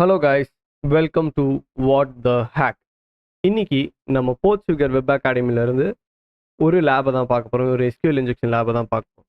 Hello guys, welcome to what the hack. இன்னைக்கு நம்ம PortSwigger Web Academy இருந்து ஒரு லேபை தான் பார்க்க போகிறோம். ஒரு SQL இன்ஜெக்ஷன் லேபை தான் பார்க்க போகிறோம்.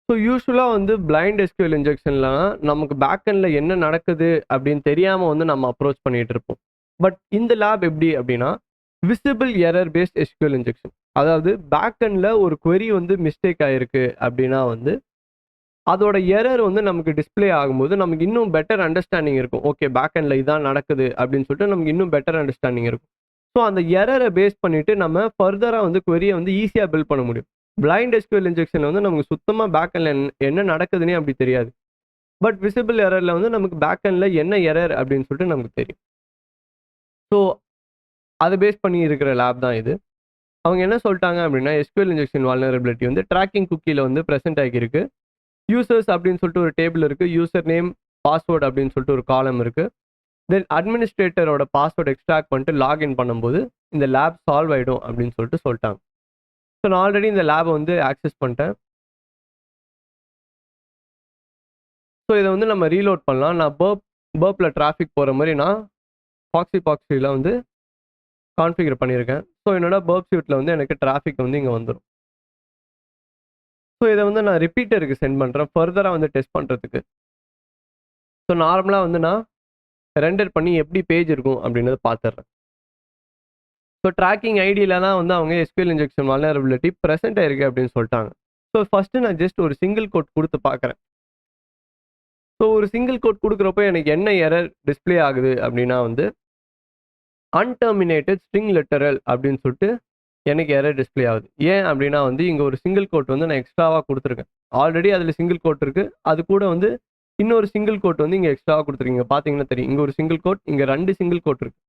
ஸோ யூஸ்வலாக வந்து பிளைண்ட் SQL இன்ஜெக்ஷன்லாம் நமக்கு பேக்கெண்டில் என்ன நடக்குது அப்படின்னு தெரியாமல் வந்து நம்ம அப்ரோச் பண்ணிகிட்டு இருப்போம். பட் இந்த லேப் எப்படி அப்படின்னா visible error based SQL injection. அதாவது பேக்கெண்டில் ஒரு query வந்து மிஸ்டேக் ஆகிருக்கு அப்படின்னா வந்து அதோட எரர் வந்து நமக்கு டிஸ்பிளே ஆகும்போது நமக்கு இன்னும் பெட்டர் அண்டர்ஸ்டாண்டிங் இருக்கும். ஓகே, பேக் எண்டில் இதான் நடக்குது அப்படின்னு சொல்லிட்டு நமக்கு இன்னும் பெட்டர் அண்டர்ஸ்டாண்டிங் இருக்கும். ஸோ அந்த எரரை பேஸ் பண்ணிட்டு நம்ம ஃபர்தராக வந்து query-யை வந்து ஈஸியாக பில்ட் பண்ண முடியும். பிளைண்ட் SQL இன்ஜெக்ஷனில் வந்து நமக்கு சுத்தமாக பேக் எண்டில் என்ன நடக்குதுன்னே அப்படி தெரியாது. பட் விசிபிள் எரரில் வந்து நமக்கு பேக் எண்டில் என்ன எரர் அப்படின்னு சொல்லிட்டு நமக்கு தெரியும். ஸோ அதை பேஸ் பண்ணி இருக்கிற லேப் தான் இது. அவங்க என்ன சொல்லிட்டாங்க அப்படின்னா SQL இன்ஜெக்ஷன் வால்னரபிலிட்டி வந்து ட்ராக்கிங் குக்கியில் வந்து ப்ரெசென்ட் ஆகியிருக்கு. யூசர்ஸ் அப்படின்னு சொல்லிட்டு ஒரு டேபிள் இருக்குது. யூசர் நேம், பாஸ்வேர்டு அப்படின்னு சொல்லிட்டு ஒரு காலம் இருக்குது. தென் அட்மினிஸ்ட்ரேட்டரோட பாஸ்வேர்டு எக்ஸ்ட்ராக்ட் பண்ணிட்டு லாகின் பண்ணும்போது இந்த லேப் சால்வ் ஆகிடும் அப்படின்னு சொல்லிட்டாங்க. ஸோ நான் ஆல்ரெடி இந்த லேபை வந்து ஆக்சஸ் பண்ணிட்டேன். ஸோ இதை வந்து நம்ம ரீலோட் பண்ணலாம். நான் பர்ப்பில் டிராஃபிக் போகிற மாதிரி நான் பாக்ஸியில் வந்து கான்ஃபிகர் பண்ணியிருக்கேன். ஸோ என்னோட burpsuite-ல வந்து எனக்கு டிராஃபிக் வந்து இங்கே வந்துடும். ஸோ இதை வந்து நான் ரிப்பீட்டருக்கு சென்ட் பண்ணுறேன் ஃபர்தராக வந்து டெஸ்ட் பண்ணுறதுக்கு. ஸோ நார்மலாக வந்து நான் ரெண்டர் பண்ணி எப்படி பேஜ் இருக்கும் அப்படின்றத பார்த்துட்றேன். ஸோ ட்ராக்கிங் ஐடியில் தான் வந்து அவங்க SQL இன்ஜெக்ஷன் வால்னரபிலிட்டி ப்ரெசென்ட் ஆயிருக்கு அப்படின்னு சொல்லிட்டாங்க. ஸோ ஃபஸ்ட்டு நான் ஜஸ்ட் ஒரு சிங்கிள் கோட் கொடுத்து பார்க்குறேன். ஸோ ஒரு சிங்கிள் கோட் கொடுக்குறப்போ எனக்கு என்ன எரர் டிஸ்பிளே ஆகுது அப்படின்னா வந்து அன்டர்மினேட்டட் ஸ்ட்ரிங் லிட்டரல் அப்படின்னு சொல்லிட்டு எனக்கு எரர் டிஸ்பிளே ஆகுது. ஏன் அப்படின்னா வந்து இங்கே ஒரு சிங்கிள் கோட் வந்து நான் எக்ஸ்ட்ராவாக கொடுத்துருக்கேன். ஆல்ரெடி அதில் சிங்கிள் கோட் இருக்குது. அது கூட வந்து இன்னொரு சிங்கிள் கோட் வந்து இங்கே எக்ஸ்ட்ராவாக கொடுத்துருக்கீங்க. பார்த்தீங்கன்னா தெரியும், இங்கே ஒரு சிங்கிள் கோட், இங்கே 2 சிங்கிள் கோட் இருக்குது.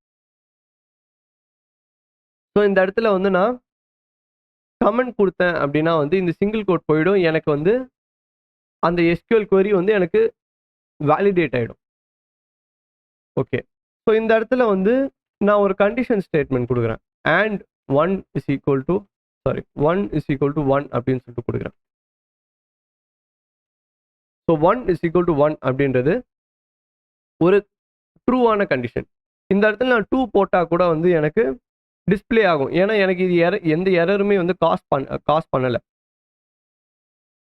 ஸோ இந்த இடத்துல வந்து நான் கமெண்ட் கொடுத்தேன் அப்படின்னா வந்து இந்த சிங்கிள் கோட் போயிடும். எனக்கு வந்து அந்த SQL query வந்து எனக்கு வேலிடேட் ஆகிடும். ஓகே, ஸோ இந்த இடத்துல வந்து நான் ஒரு கண்டிஷன் ஸ்டேட்மெண்ட் கொடுக்குறேன். அண்ட் 1 is equal to 1 அப்படின்னு சொல்லிட்டு கொடுக்குறேன். ஸோ 1 is equal to 1 அப்படின்றது ஒரு ட்ரூவான கண்டிஷன். இந்த இடத்துல நான் 2 போட்டால் கூட வந்து எனக்கு டிஸ்பிளே ஆகும். ஏன்னா எனக்கு இது எந்த எரருமே வந்து காஸ் பண்ணலை.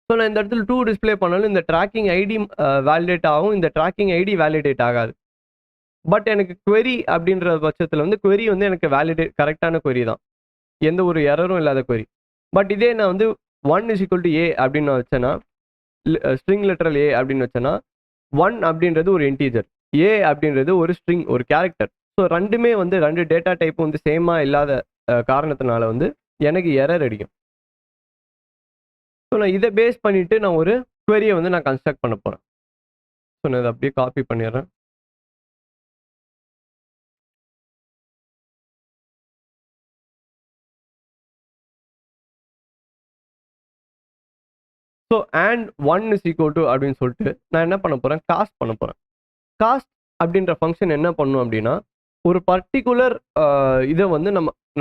ஸோ நான் இந்த இடத்துல 2 டிஸ்பிளே பண்ணாலும் இந்த ட்ராக்கிங் ஐடி வேலிடேட் ஆகும், இந்த ட்ராக்கிங் ஐடி வேலிடேட் ஆகாது. பட் எனக்கு query அப்படின்ற பட்சத்தில் வந்து query வந்து எனக்கு கரெக்டான query தான், எந்த ஒரு எரரும் இல்லாத query. பட் இதே நான் வந்து 1 is equal to a அப்படின்னு வச்சேன்னா, ஸ்ட்ரிங் லிட்டரல் a அப்படின்னு வச்சேன்னா 1 அப்படின்றது ஒரு இன்டீஜர், a அப்படின்றது ஒரு ஸ்ட்ரிங், ஒரு கேரக்டர். ஸோ ரெண்டுமே வந்து 2 டேட்டா டைப் வந்து சேமாக இல்லாத காரணத்தினால வந்து எனக்கு எரர் அடிக்கும். ஸோ நான் இதை பேஸ் பண்ணிவிட்டு நான் ஒரு query-யை வந்து நான் கன்ஸ்ட்ரக்ட் பண்ண போகிறேன். ஸோ நான் இதை அப்படியே காப்பி பண்ணிடுறேன். So and 1 is equal to அப்படின்னு சொல்லிட்டு நான் என்ன பண்ண போகிறேன், காஸ்ட் பண்ண போகிறேன். காஸ்ட் அப்படின்ற ஃபங்க்ஷன் என்ன பண்ணும் அப்படின்னா ஒரு பர்டிகுலர் இதை வந்து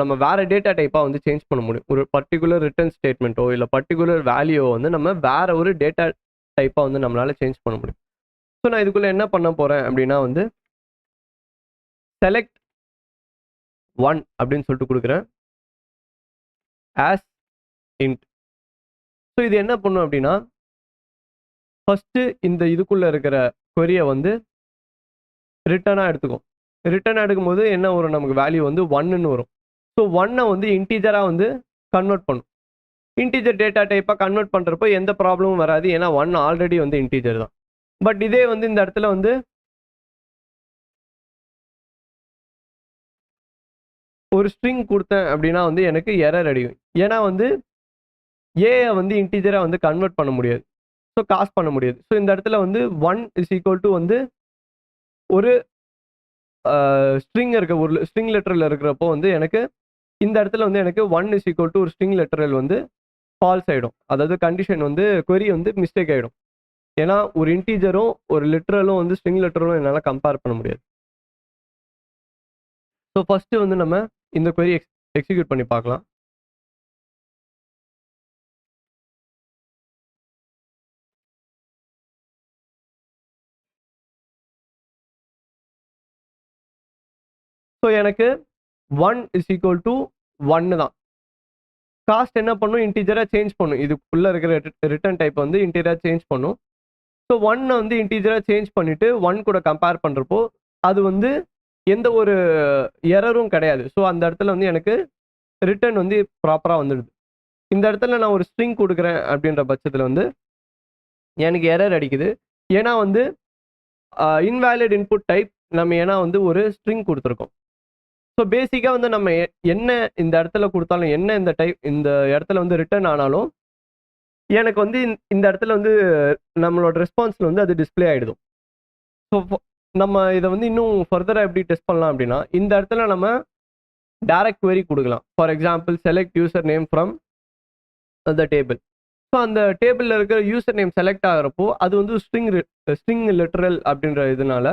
நம்ம வேற டேட்டா டைப்பாக வந்து சேஞ்ச் பண்ண முடியும். ஒரு பர்டிகுலர் ரிட்டர்ன் ஸ்டேட்மெண்ட்டோ இல்லை பர்டிகுலர் வேல்யூவோ வந்து நம்ம வேற ஒரு டேட்டா டைப்பாக வந்து நம்மளால சேஞ்ச் பண்ண முடியும். ஸோ நான் இதுக்குள்ளே என்ன பண்ண போகிறேன் அப்படின்னா வந்து செலக்ட் 1 அப்படின்னு சொல்லிட்டு கொடுக்குறேன் ஆஸ் இன்ட். ஸோ இது என்ன பண்ணும் அப்படின்னா ஃபஸ்ட்டு இந்த இதுக்குள்ளே இருக்கிற query-யை வந்து ரிட்டர்னாக எடுத்துக்கும். ரிட்டர்னாக எடுக்கும்போது என்ன வரும், நமக்கு வேல்யூ வந்து 1ன்னு வரும். ஸோ 1-ஐ வந்து இன்டீஜராக வந்து கன்வெர்ட் பண்ணும். இன்டீஜர் டேட்டா டைப்பாக கன்வெர்ட் பண்ணுறப்போ எந்த ப்ராப்ளமும் வராது, ஏன்னா 1 ஆல்ரெடி வந்து இன்டீஜர் தான். பட் இதே வந்து இந்த இடத்துல வந்து ஒரு ஸ்ட்ரிங் கொடுத்தேன் அப்படின்னா வந்து எனக்கு எரர் அடிக்கும். ஏன்னா வந்து ஏஐ வந்து இன்டீஜராக வந்து கன்வெர்ட் பண்ண முடியாது, ஸோ காஸ்ட் பண்ண முடியாது. ஸோ இந்த இடத்துல வந்து 1 is equal to வந்து ஒரு ஸ்ட்ரிங் ஒரு ஸ்ட்ரிங் லெட்டரில் இருக்கிறப்போ வந்து எனக்கு இந்த இடத்துல வந்து எனக்கு 1 is equal to ஒரு ஸ்ட்ரிங் லெட்டரல் வந்து ஃபால்ஸ் ஆகிடும். அதாவது கண்டிஷன் வந்து query வந்து மிஸ்டேக் ஆகிடும். ஏன்னா ஒரு இன்டீஜரும் ஒரு லிட்டரலும் வந்து ஸ்ட்ரிங் லெட்டரும் என்னால் கம்பேர் பண்ண முடியாது. ஸோ ஃபஸ்ட்டு வந்து நம்ம இந்த query எக்ஸிக்யூட் பண்ணி பார்க்கலாம். ஸோ எனக்கு 1 இஸ் ஈக்குவல் டு 1 தான். காஸ்ட் என்ன பண்ணும், இன்டீஜராக சேஞ்ச் பண்ணும். இதுக்குள்ளே இருக்கிற ரிட்டர்ன் டைப் வந்து இன்டீஜராக சேஞ்ச் பண்ணும். ஸோ 1 வந்து இன்டீஜராக சேஞ்ச் பண்ணிவிட்டு 1 கூட கம்பேர் பண்ணுறப்போ அது வந்து எந்த ஒரு எரரும் கிடையாது. ஸோ அந்த இடத்துல வந்து எனக்கு ரிட்டர்ன் வந்து ப்ராப்பராக வந்துடுது. இந்த இடத்துல நான் ஒரு ஸ்ட்ரிங் கொடுக்குறேன் அப்படின்ற பட்சத்தில் வந்து எனக்கு எரர் அடிக்குது. ஏன்னா வந்து இன்வேலிட் இன்புட் டைப் நம்ம ஏன்னா வந்து ஒரு ஸ்ட்ரிங் கொடுத்துருக்கோம். ஸோ பேசிக்காக வந்து நம்ம என்ன இந்த இடத்துல கொடுத்தாலும், என்ன இந்த இடத்துல வந்து ரிட்டர்ன் ஆனாலும் எனக்கு வந்து இந்த இடத்துல வந்து நம்மளோட ரெஸ்பான்ஸில் வந்து அது டிஸ்பிளே ஆகிடுதும். ஸோ நம்ம இதை வந்து இன்னும் ஃபர்தராக எப்படி டெஸ்ட் பண்ணலாம் அப்படின்னா, இந்த இடத்துல நம்ம டைரக்ட் query கொடுக்கலாம். For example select user name from the table. So அந்த டேபிளில் இருக்கிற யூசர் நேம் செலக்ட் ஆகிறப்போ அது வந்து ஸ்ட்ரிங் லிட்டரல் அப்படின்ற இதனால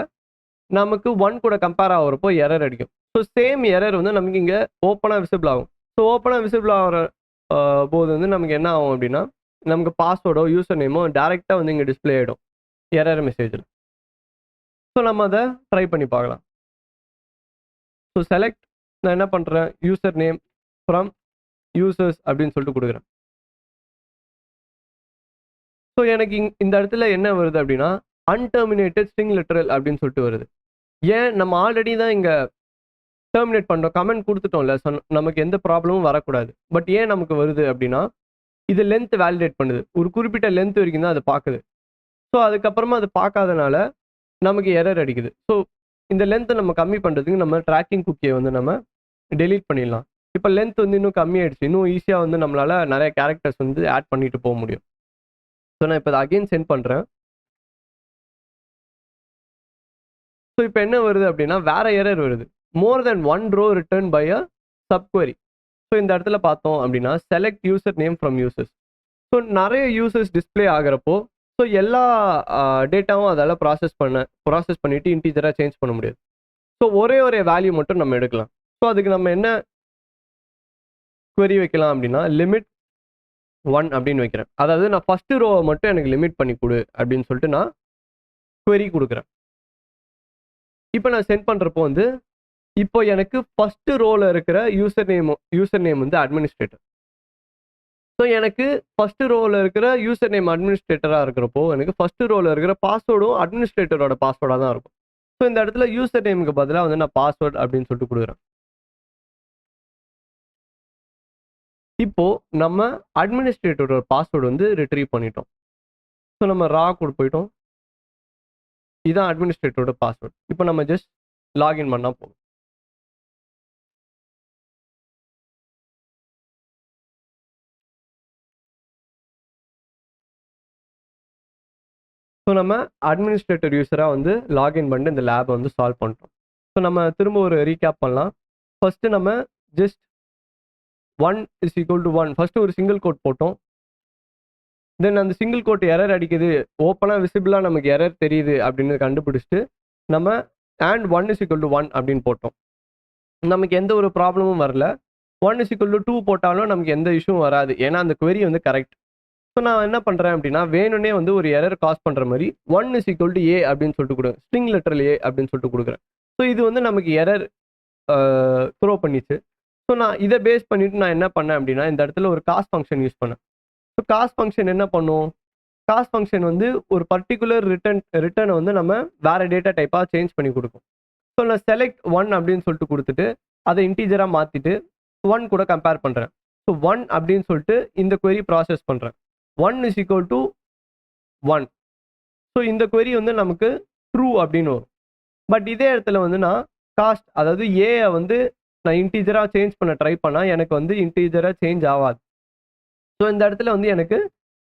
நமக்கு 1 கூட கம்பேர் ஆகிறப்போ எரர் அடிக்கும். ஸோ சேம் எரர் வந்து நமக்கு இங்கே ஓப்பனாக விசிபிள் ஆகும். ஸோ ஓப்பனாக விசிபிள் ஆகிற போது வந்து நமக்கு என்ன ஆகும் அப்படின்னா, நமக்கு பாஸ்வேர்டோ யூசர் நேமோ டேரெக்டாக வந்து இங்கே டிஸ்பிளே ஆகிடும் எரர் மெசேஜில். ஸோ நம்ம அதை ட்ரை பண்ணி பார்க்கலாம். ஸோ செலக்ட் நான் என்ன பண்ணுறேன், யூசர் நேம் ஃப்ரம் யூசர்ஸ் அப்படின்னு சொல்லிட்டு கொடுக்குறேன். ஸோ எனக்கு இந்த இடத்துல என்ன வருது அப்படின்னா, அன்டெர்மினேட்டட் ஸ்ட்ரிங் லிட்டரல் அப்படின்னு சொல்லிட்டு வருது. ஏன், நம்ம ஆல்ரெடி தான் இங்கே டெர்மினேட் பண்ணுறோம், கமெண்ட் கொடுத்துட்டோம்ல. ஸோ நமக்கு எந்த ப்ராப்ளமும் வரக்கூடாது. பட் ஏன் நமக்கு வருது அப்படின்னா, இது லென்த் வேலிடேட் பண்ணுது. ஒரு குறிப்பிட்ட லென்த் வரைக்கும் தான் அது பார்க்குது. ஸோ அதுக்கப்புறமா அது பார்க்காதனால நமக்கு எரர் அடிக்குது. ஸோ இந்த லென்த்தை நம்ம கம்மி பண்ணுறதுக்கு நம்ம ட்ராக்கிங் குக்கியை வந்து நம்ம டெலீட் பண்ணிடலாம். இப்போ லென்த் வந்து இன்னும் கம்மியாயிடுச்சு. இன்னும் ஈஸியாக வந்து நம்மளால் நிறைய கேரக்டர்ஸ் வந்து ஆட் பண்ணிட்டு போக முடியும். ஸோ நான் இப்போ அதை அகெயின் சென்ட் பண்ணுறேன். ஸோ இப்போ என்ன வருது அப்படின்னா, வேற எரர் வருது. More than 1 row return by a subquery. So இந்த இடத்துல பார்த்தோம் அப்படின்னா, select user name from users. So நிறைய யூசர்ஸ் டிஸ்பிளே ஆகிறப்போ ஸோ எல்லா டேட்டாவும் அதால் ப்ராசஸ் பண்ணிவிட்டு இன்டீஜராக சேஞ்ச் பண்ண முடியாது. ஸோ ஒரே வேல்யூ மட்டும் நம்ம எடுக்கலாம். ஸோ அதுக்கு நம்ம என்ன query வைக்கலாம் அப்படின்னா, லிமிட் 1 அப்படின்னு வைக்கிறேன். அதாவது நான் ஃபஸ்ட்டு ரோவை மட்டும் எனக்கு லிமிட் பண்ணி கொடு அப்படின்னு சொல்லிட்டு நான் query கொடுக்குறேன். இப்போ நான் சென்ட் பண்ணுறப்போ வந்து இப்போ எனக்கு ஃபஸ்ட்டு ரோவில் இருக்கிற யூசர் நேம் வந்து அட்மினிஸ்ட்ரேட்டர். ஸோ எனக்கு ஃபஸ்ட்டு ரோவில் இருக்கிற யூசர் நேம் அட்மினிஸ்ட்ரேட்டராக இருக்கிறப்போ எனக்கு ஃபஸ்ட்டு ரோவில் இருக்கிற பாஸ்வேர்டும் அட்மினிஸ்ட்ரேட்டரோட பாஸ்வேர்டாக தான் இருக்கும். ஸோ இந்த இடத்துல யூசர் நேமுக்கு பதிலாக வந்து நான் பாஸ்வேர்ட் அப்படின்னு சொல்லிட்டு கொடுக்குறேன். இப்போ நம்ம அட்மினிஸ்ட்ரேட்டரோட பாஸ்வேர்டு வந்து ரிட்ரீவ் பண்ணிட்டோம். ஸோ நம்ம ரா கூட போயிட்டோம். இதுதான் அட்மினிஸ்ட்ரேட்டரோட பாஸ்வேர்டு. இப்போ நம்ம ஜஸ்ட் லாகின் பண்ணால் போதும். ஸோ நம்ம அட்மினிஸ்ட்ரேட்டர் யூஸராக வந்து லாகின் பண்ணிட்டு இந்த லேபை வந்து சால்வ் பண்ணிட்டோம். ஸோ நம்ம திரும்ப ஒரு ரீகேப் பண்ணலாம். ஃபஸ்ட்டு நம்ம just 1 is equal to 1 first ஒரு சிங்கிள் கோட் போட்டோம். தென் அந்த சிங்கிள் கோட் எரர் அடிக்குது, ஓப்பனாக விசிபிளாக நமக்கு எரர் தெரியுது அப்படின்னு கண்டுபிடிச்சிட்டு நம்ம and 1 இஸ் ஈக்குவல் டு 1 அப்படின்னு போட்டோம். நமக்கு எந்த ஒரு ப்ராப்ளமும் வரல. 1 இஸ் ஈக்குவல் டு 2 போட்டாலும் நமக்கு எந்த இஷ்யூவும் வராது. ஏன்னா அந்த query வந்து கரெக்ட். ஸோ நான் என்ன பண்ணுறேன் அப்படின்னா, வேணும்னே வந்து ஒரு எரர் காஸ் பண்ணுற மாதிரி 1 இஸ் ஈக்குவல் டு ஏ அப்படின்னு சொல்லிட்டு கொடுங்க, ஸ்ட்ரிங் லிட்டரல் ஏ அப்படின்னு சொல்லிட்டு கொடுக்குறேன். ஸோ இது வந்து நமக்கு எரர் த்ரோ பண்ணிச்சு. ஸோ நான் இதை பேஸ் பண்ணிவிட்டு நான் என்ன பண்ணேன் அப்படின்னா, இந்த இடத்துல ஒரு காஸ்ட் ஃபங்க்ஷன் யூஸ் பண்ணேன். ஸோ காஸ்ட் ஃபங்க்ஷன் என்ன பண்ணும், காஸ்ட் ஃபங்க்ஷன் வந்து ஒரு பர்டிகுலர் ரிட்டர்னை வந்து நம்ம வேறு டேட்டா டைப்பாக சேஞ்ச் பண்ணி கொடுக்கும். ஸோ நான் செலக்ட் 1 அப்படின்னு சொல்லிட்டு கொடுத்துட்டு அதை இன்டீஜராக மாற்றிட்டு 1 கூட கம்பேர் பண்ணுறேன். ஸோ 1 அப்படின்னு சொல்லிட்டு இந்த query ப்ராசஸ் பண்ணுறேன். 1 இஸ் ஈக்குவல் டு 1. ஸோ இந்த query வந்து நமக்கு ட்ரூ அப்படின்னு வரும். பட் இதே இடத்துல வந்து நான் காஸ்ட் அதாவது ஏஐ வந்து நான் இன்டீஜராக சேஞ்ச் பண்ண ட்ரை பண்ணால் எனக்கு வந்து இன்டீஜராக சேஞ்ச் ஆகாது. ஸோ இந்த இடத்துல வந்து எனக்கு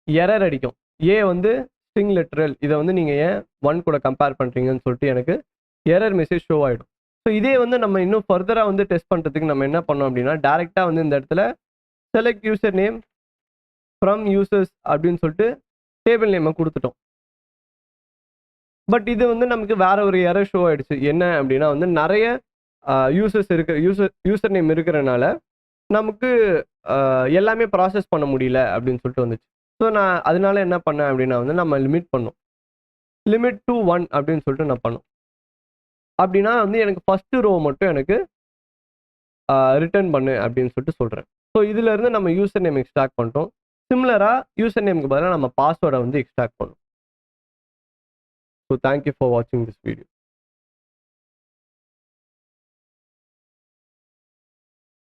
எரர் அடிக்கும். ஏ வந்து ஸ்ட்ரிங் லிட்டரல், இதை வந்து நீங்கள் ஏன் 1 கூட கம்பேர் பண்ணுறீங்கன்னு சொல்லிட்டு எனக்கு எரர் மெசேஜ் ஷோ ஆகிடும். ஸோ இதே வந்து நம்ம இன்னும் ஃபர்தராக வந்து டெஸ்ட் பண்ணுறதுக்கு நம்ம என்ன பண்ணோம் அப்படின்னா, டேரெக்டாக வந்து இந்த இடத்துல select user name from users அப்படின்னு சொல்லிட்டு டேபிள் நேமை கொடுத்துட்டோம். பட் இது வந்து நமக்கு வேற ஒரு எரர் ஷோ ஆயிடுச்சு. என்ன அப்படின்னா வந்து நிறைய யூசர் நேம் இருக்கிறனால நமக்கு எல்லாமே ப்ராசஸ் பண்ண முடியல அப்படின்னு சொல்லிட்டு வந்துச்சு. ஸோ நான் அதனால என்ன பண்ணேன் அப்படின்னா வந்து நம்ம லிமிட் பண்ணோம். லிமிட் டு 1 அப்படின்னு சொல்லிட்டு நான் பண்ணோம். அப்படின்னா வந்து எனக்கு ஃபர்ஸ்ட் ரோ மட்டும் எனக்கு ரிட்டர்ன் பண்ணு அப்படின்னு சொல்லிட்டு சொல்கிறேன். ஸோ இதுல இருந்து நம்ம யூசர் நேம் எக்ஸ்ட்ராக்ட் பண்ணிட்டோம். சிமிலராக யூசர் நேமுக்கு பதிலாக நம்ம பாஸ்வேர்டை வந்து எக்ஸ்ட்ராக்ட் பண்ணோம். ஸோ தேங்க்யூ ஃபார் வாட்சிங் திஸ் வீடியோ.